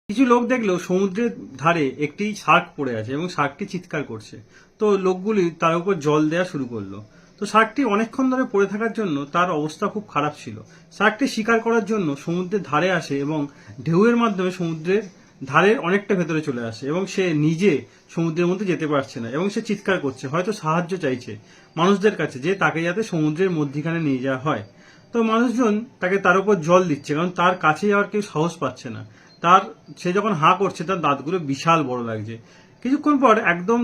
কিছু লোক দেখলো সমুদ্রের ধারে একটি শার্ক পড়ে আছে এবং শার্কটি চিৎকার করছে। তো লোকগুলি তার উপর জল দেওয়া শুরু করলো। তো শার্কটি অনেকক্ষণ ধরে পড়ে থাকার জন্য তার অবস্থা খুব খারাপ ছিল। শার্কটি শিকার করার জন্য সমুদ্রের ধারে আসে এবং ঢেউয়ের মাধ্যমে সমুদ্রের ধারের অনেকটা ভেতরে চলে আসে এবং সে নিজে সমুদ্রের মধ্যে যেতে পারছে না এবং সে চিৎকার করছে, হয়তো সাহায্য চাইছে মানুষদের কাছে যে তাকে যাতে সমুদ্রের মধ্যিখানে নিয়ে যাওয়া হয়। তো মানুষজন তাকে তার উপর জল দিচ্ছে, কারণ তার কাছে যাওয়ার কেউ সাহস পাচ্ছে না। তার সে যখন হাঁ করছে তার দাঁতগুলো বিশাল বড় লাগছে। কিছুক্ষণ পর একদম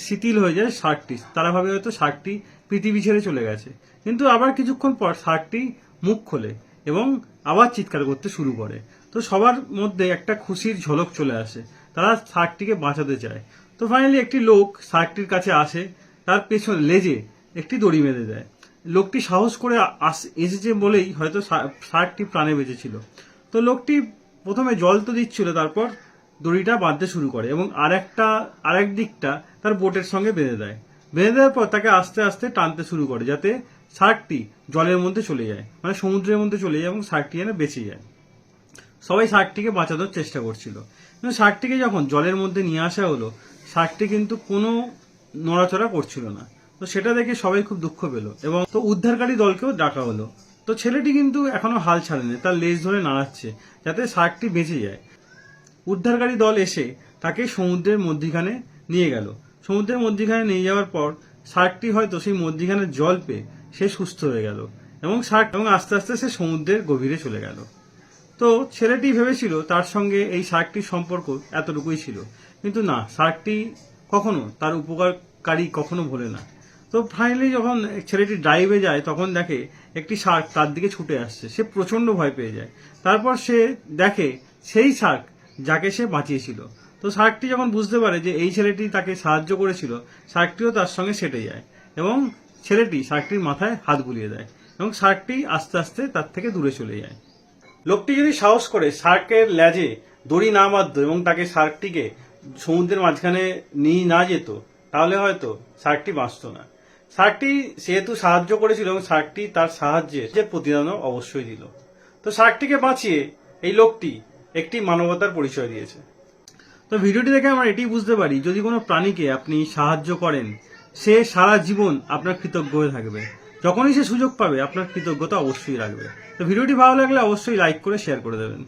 শিথিল হয়ে যায় শার্কটি। তারা ভাবে হয়তো শার্কটি পৃথিবী ছেড়ে চলে গেছে, কিন্তু আবার কিছুক্ষণ পর শার্কটি মুখ খোলে এবং আবার চিৎকার করতে শুরু করে। তো সবার মধ্যে একটা খুশির ঝলক চলে আসে, তারা শার্কটিকে বাঁচাতে চায়। তো ফাইনালি একটি লোক শার্কটির কাছে আসে, তার পেছনে লেজে একটি দড়ি বেঁধে দেয়। লোকটি সাহস করে এসেছে বলেই হয়তো শার্কটি প্রাণে বেঁচেছিল। তো লোকটি প্রথমে জল তো দিচ্ছিল, তারপর দড়িটা বাঁধতে শুরু করে এবং আরেক দিকটা তার বোটের সঙ্গে বেঁধে দেয়। বেঁধে দেওয়ার পর তাকে আস্তে আস্তে টানতে শুরু করে যাতে শার্কটি জলের মধ্যে চলে যায়, মানে সমুদ্রের মধ্যে চলে যায় এবং শার্কটি যেন বেঁচে যায়। সবাই শার্কটিকে বাঁচানোর চেষ্টা করছিল, কিন্তু শার্কটিকে যখন জলের মধ্যে নিয়ে আসা হলো, শার্কটি কিন্তু কোনো নড়াচড়া করছিল না। তো সেটা দেখে সবাই খুব দুঃখ পেল এবং তো উদ্ধারকারী দলকেও ডাকা হলো। তো ছেলেটি কিন্তু এখনো হাল ছাড়েনি, তার লেজ ধরে নাড়াচ্ছে যাতে শার্কটি বেঁচে যায়। উদ্ধারকারী দল এসে তাকে সমুদ্রের মধ্যিখানে নিয়ে গেল। সমুদ্রের মধ্যিখানে নিয়ে যাওয়ার পর শার্কটি হয়তো সেই মধ্যিখানে জল পেয়ে সে সুস্থ হয়ে গেল এবং আস্তে আস্তে সে সমুদ্রের গভীরে চলে গেল। তো ছেলেটি ভেবেছিল তার সঙ্গে এই শার্কটির সম্পর্ক এতটুকুই ছিল, কিন্তু না, শার্কটি কখনো তার উপকারী কখনো ভোলে না। তো ফাইনালি যখন ছেলেটি ডাইভে যায় তখন দেখে একটি শার্ক তার দিকে ছুটে আসছে। সে প্রচন্ড ভয় পেয়ে যায়। তারপর সে দেখে সেই শার্ক যাকে সে বাঁচিয়েছিল। তো শার্কটি যখন বুঝতে পারে যে এই ছেলেটি তাকে সাহায্য করেছিল, শার্কটিও তার সঙ্গে সেটে যায় এবং ছেলেটি শার্কটির মাথায় হাত বুলিয়ে দেয় এবং শার্কটি আস্তে আস্তে তার থেকে দূরে চলে যায়। লোকটি যদি সাহস করে শার্কের লেজে দড়ি না বাঁধত এবং তাকে শার্কটিকে সমুদ্রের মাঝখানে নিয়ে না যেত, তাহলে হয়তো শার্কটি বাঁচত না। শার্কটি সেহেতু সাহায্য করেছিল এবং শার্কটি তার সাহায্যের প্রতিদানও অবশ্যই দিল। তো শার্কটিকে বাঁচিয়ে এই লোকটি একটি মানবতার পরিচয় দিয়েছে। তো ভিডিওটি দেখে আমরা এটি বুঝতে পারি, যদি কোনো প্রাণীকে আপনি সাহায্য করেন, সে সারা জীবন আপনার কৃতজ্ঞ হয়ে থাকবে। যখনই সে সুযোগ পাবে আপনার কৃতজ্ঞতা অবশ্যই রাখবে। তো ভিডিওটি ভালো লাগলে অবশ্যই লাইক করে শেয়ার করে দেবেন।